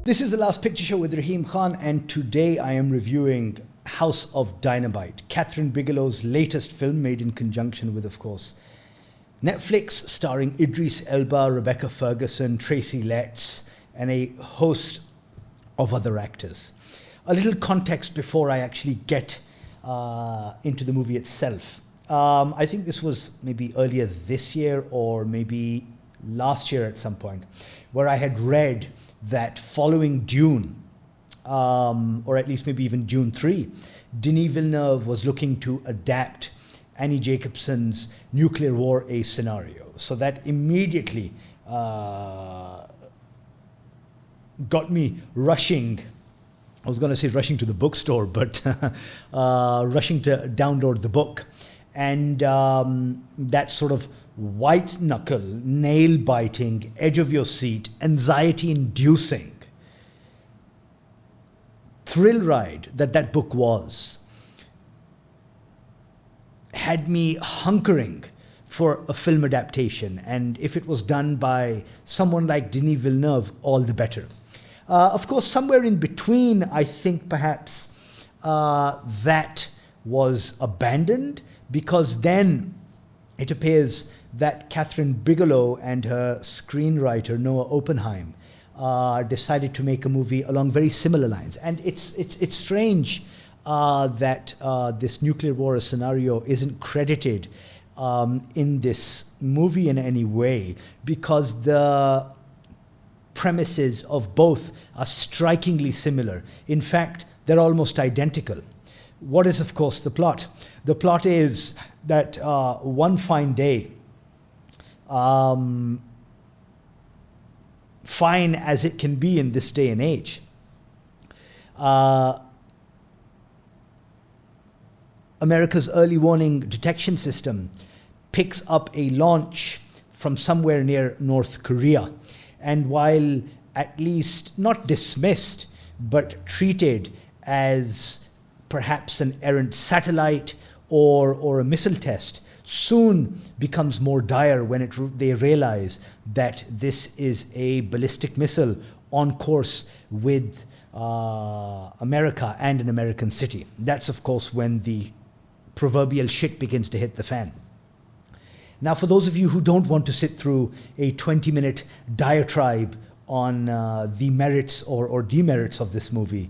This is the Last Picture Show with Rahim Khan, and today I am reviewing House of Dynamite, Kathryn Bigelow's latest film, made in conjunction with, of course, Netflix, starring Idris, Elba, Rebecca Ferguson, Tracy Letts, and a host of other actors. A little context before I actually get into the movie itself. I think this was maybe earlier this year or maybe last year at some point, where I had read that following Dune, or at least maybe even Dune 3, Denis Villeneuve was looking to adapt Annie Jacobson's nuclear war A scenario. So that immediately got me rushing. I was going to say rushing to the bookstore, but rushing to download the book. And that sort of white knuckle, nail biting, edge of your seat, anxiety inducing thrill ride that book was, had me hunkering for a film adaptation. And if it was done by someone like Denis Villeneuve, all the better. Of course, somewhere in between, I think perhaps that was abandoned, because then it appears that Kathryn Bigelow and her screenwriter, Noah Oppenheim, decided to make a movie along very similar lines. And it's strange that this nuclear war scenario isn't credited in this movie in any way, because the premises of both are strikingly similar. In fact, they're almost identical. What is, of course, the plot? The plot is that one fine day, fine as it can be in this day and age, America's early warning detection system picks up a launch from somewhere near North Korea. And while at least not dismissed, but treated as perhaps an errant satellite or a missile test, soon becomes more dire when they realize that this is a ballistic missile on course with America and an American city. That's, of course, when the proverbial shit begins to hit the fan. Now, for those of you who don't want to sit through a 20-minute diatribe on the merits or demerits of this movie,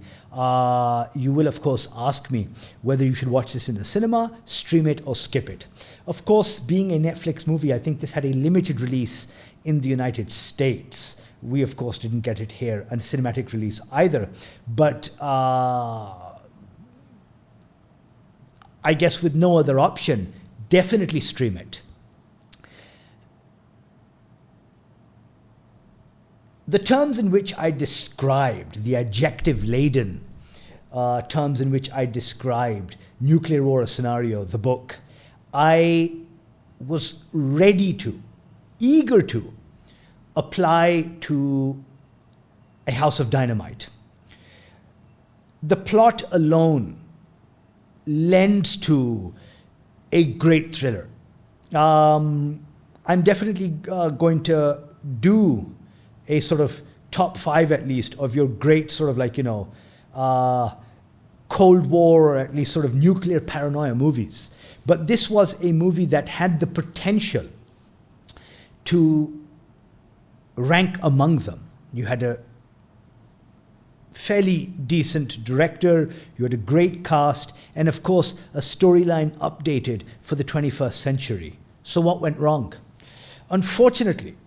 you will, of course, ask me whether you should watch this in the cinema, stream it, or skip it. Of course, being a Netflix movie, I think this had a limited release in the United States. We, of course, didn't get it here, a cinematic release either. But I guess with no other option, definitely stream it. The terms in which I described, the adjective-laden terms in which I described Nuclear War Scenario, the book, I was ready to, eager to, apply to A House of Dynamite. The plot alone lends to a great thriller. I'm definitely going to do a sort of top 5 at least of your great sort of like, Cold War or at least sort of nuclear paranoia movies. But this was a movie that had the potential to rank among them. You had a fairly decent director, you had a great cast, and of course a storyline updated for the 21st century. So what went wrong? Unfortunately,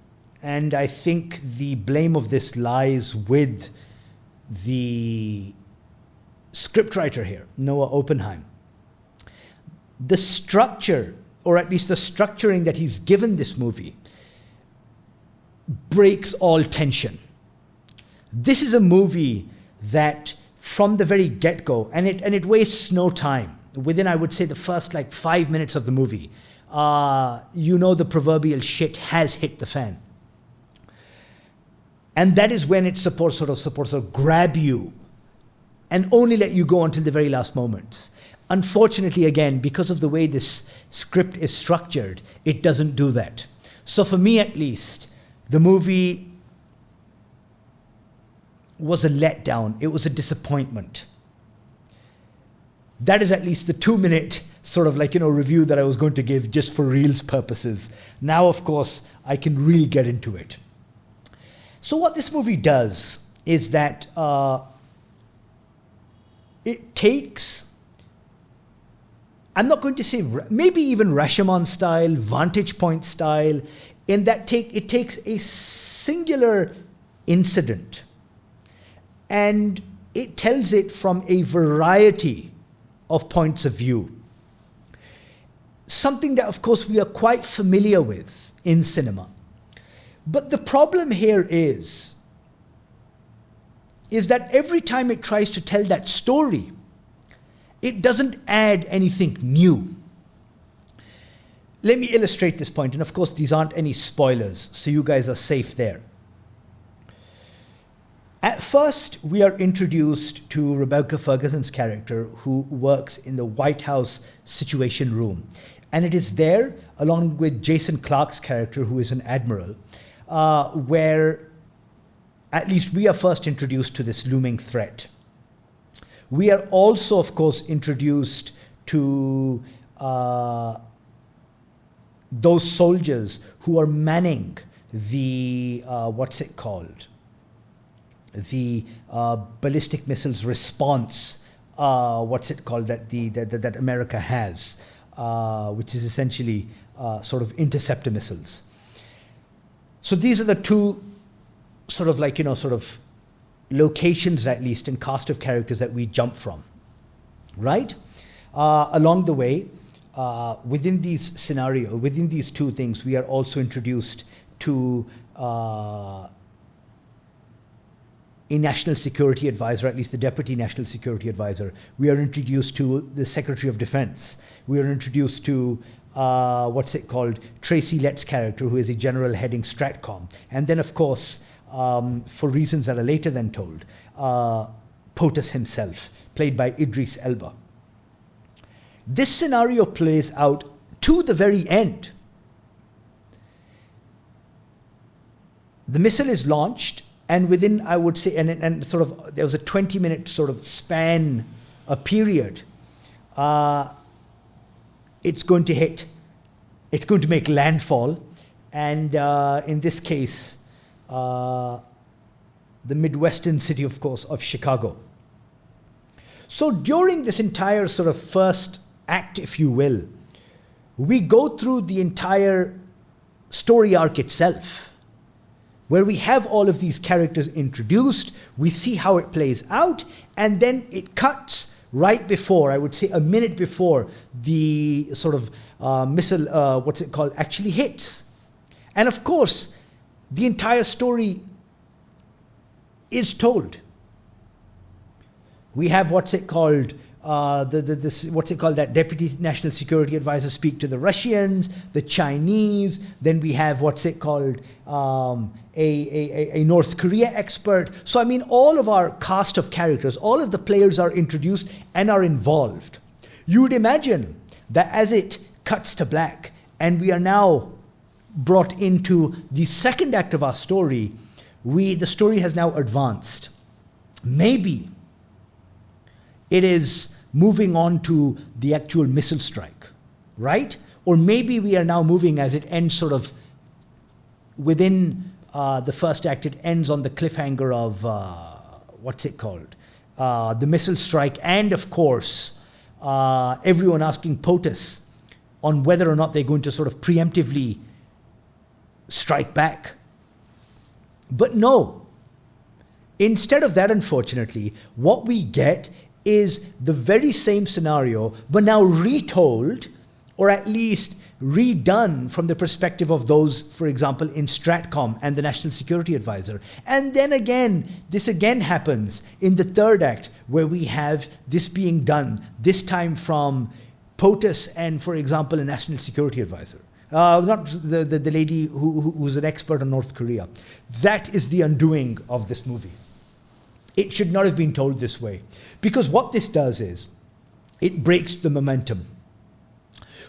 and I think the blame of this lies with the scriptwriter here, Noah Oppenheim. The structure, or at least the structuring that he's given this movie, breaks all tension. This is a movie that from the very get-go, and it wastes no time. Within, I would say, the first 5 minutes of the movie, the proverbial shit has hit the fan. And that is when it's supposed to grab you and only let you go until the very last moments. Unfortunately, again, because of the way this script is structured, it doesn't do that. So for me, at least, the movie was a letdown. It was a disappointment. That is at least the 2-minute sort of review that I was going to give just for reels purposes. Now, of course, I can really get into it. So what this movie does is that it takes, I'm not going to say maybe even Rashomon style, Vantage Point style, in that it takes a singular incident and it tells it from a variety of points of view. Something that, of course, we are quite familiar with in cinema. But the problem here is that every time it tries to tell that story, it doesn't add anything new. Let me illustrate this point, and of course these aren't any spoilers, so you guys are safe there. At first, we are introduced to Rebecca Ferguson's character, who works in the White House Situation Room. And it is there, along with Jason Clarke's character, who is an admiral, where at least we are first introduced to this looming threat. We are also, of course, introduced to those soldiers who are manning the, the ballistic missiles response, that America has, which is essentially sort of interceptor missiles. So these are the two locations, at least, and cast of characters that we jump from, right? Along the way, within these two things, we are also introduced to a national security advisor, at least the deputy national security advisor. We are introduced to the Secretary of Defense. We are introduced to Tracy Lett's character, who is a general heading Stratcom. And then, of course, for reasons that are later than told, POTUS himself, played by Idris Elba. This scenario plays out to the very end. The missile is launched, and within, I would say, and sort of, there was a 20-minute sort of span, a period, it's going to hit, it's going to make landfall, and in this case, the Midwestern city, of course, of Chicago. So during this entire sort of first act, if you will, we go through the entire story arc itself, where we have all of these characters introduced, we see how it plays out, and then it cuts right before, I would say a minute before, the sort of missile, actually hits. And of course, the entire story is told. We have that deputy national security advisor speak to the Russians, the Chinese. Then we have a North Korea expert. So I mean, all of our cast of characters, all of the players are introduced and are involved. You would imagine that as it cuts to black and we are now brought into the second act of our story, the story has now advanced. Maybe it is moving on to the actual missile strike, right? Or maybe we are now moving as it ends sort of within the first act, it ends on the cliffhanger of, the missile strike, and of course, everyone asking POTUS on whether or not they're going to sort of preemptively strike back. But no. Instead of that, unfortunately, what we get is the very same scenario, but now retold, or at least redone from the perspective of those, for example, in Stratcom and the National Security Advisor. And then again, this again happens in the third act, where we have this being done, this time from POTUS and, for example, a National Security Advisor. Not the lady who's an expert on North Korea. That is the undoing of this movie. It should not have been told this way. Because what this does is, it breaks the momentum.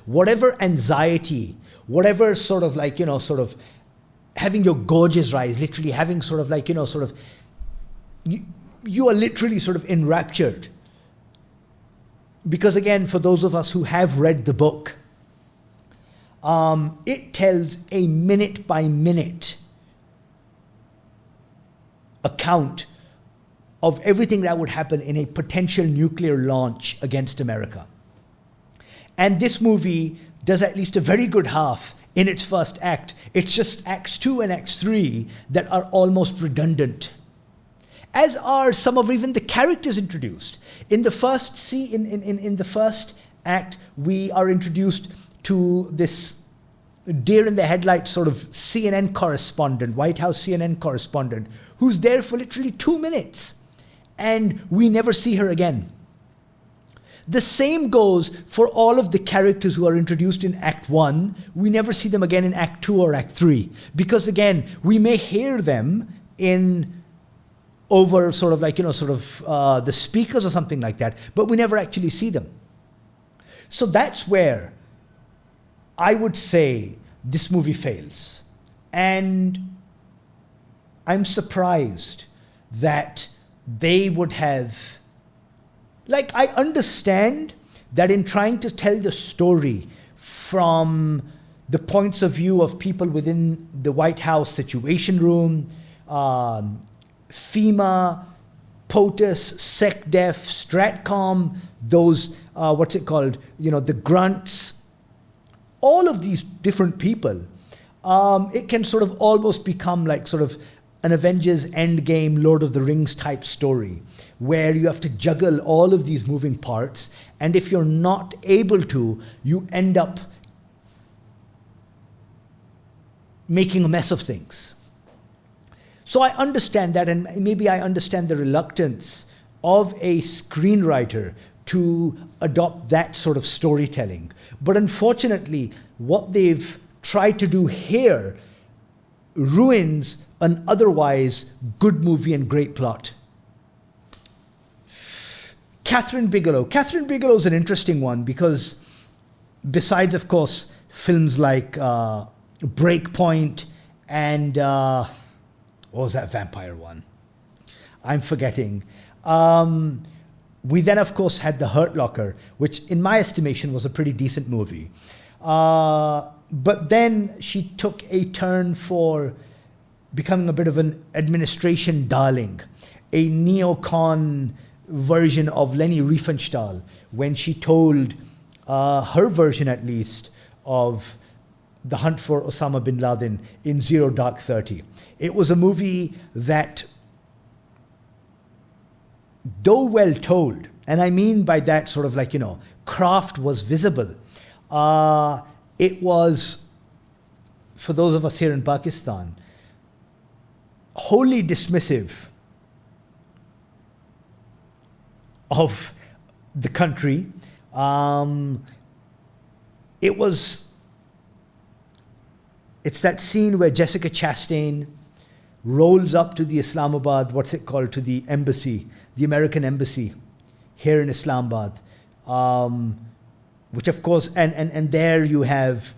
Whatever anxiety, whatever sort of having your gorges rise, literally having you are literally sort of enraptured. Because again, for those of us who have read the book, it tells a minute-by-minute account of everything that would happen in a potential nuclear launch against America. And this movie does at least a very good half in its first act. It's just Acts 2 and Acts 3 that are almost redundant, as are some of even the characters introduced. In the first in the first act, we are introduced to this deer in the headlights sort of CNN correspondent, White House CNN correspondent, who's there for literally 2 minutes, and we never see her again. The same goes for all of the characters who are introduced in Act 1. We never see them again in Act 2 or Act 3. Because again, we may hear them over sort of the speakers or something like that, but we never actually see them. So that's where I would say this movie fails. And I'm surprised that they would have... I understand that in trying to tell the story from the points of view of people within the White House Situation Room, FEMA, POTUS, SecDef, Stratcom, those, the grunts, all of these different people, it can sort of almost become like sort of an Avengers Endgame, Lord of the Rings type story, where you have to juggle all of these moving parts, and if you're not able to, you end up making a mess of things. So I understand that, and maybe I understand the reluctance of a screenwriter to adopt that sort of storytelling. But unfortunately, what they've tried to do here ruins an otherwise good movie and great plot. Kathryn Bigelow. Kathryn Bigelow is an interesting one because besides, of course, films like Breakpoint and... what was that vampire one? I'm forgetting. We then, of course, had The Hurt Locker, which in my estimation was a pretty decent movie. But then she took a turn for becoming a bit of an administration darling, a neocon version of Leni Riefenstahl, when she told her version, at least, of the hunt for Osama bin Laden in Zero Dark 30. It was a movie that, though well told, and I mean by that sort of craft was visible, it was, for those of us here in Pakistan, wholly dismissive of the country. It's that scene where Jessica Chastain rolls up to the Islamabad, to the embassy, the American embassy here in Islamabad, which of course, and there you have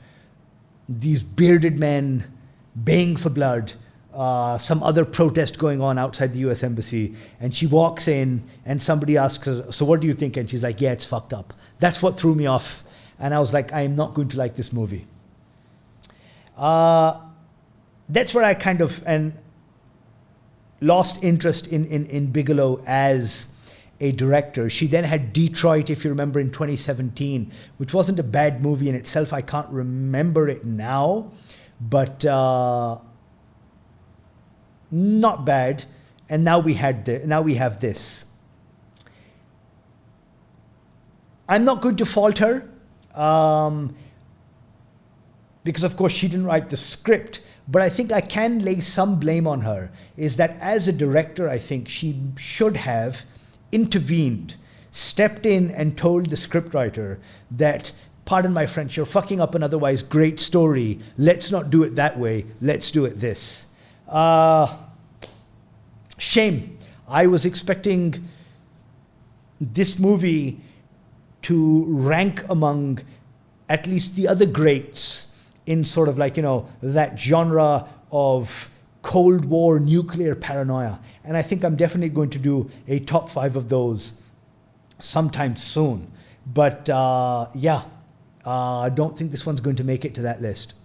these bearded men baying for blood, some other protest going on outside the US embassy, and she walks in and somebody asks her, so what do you think? And she's like, yeah, it's fucked up. That's what threw me off. And I was like, I am not going to like this movie. That's where I kind of lost interest in Bigelow as a director. She then had Detroit, if you remember, in 2017, which wasn't a bad movie in itself. I can't remember it now, but not bad. And now we have this. I'm not going to fault her, because of course she didn't write the script, but I think I can lay some blame on her, is that as a director, I think she should have intervened, stepped in and told the scriptwriter that, pardon my French, you're fucking up an otherwise great story. Let's not do it that way. Let's do it this. Shame. I was expecting this movie to rank among at least the other greats in sort of that genre of Cold War nuclear paranoia. And I think I'm definitely going to do a top 5 of those sometime soon. But I don't think this one's going to make it to that list.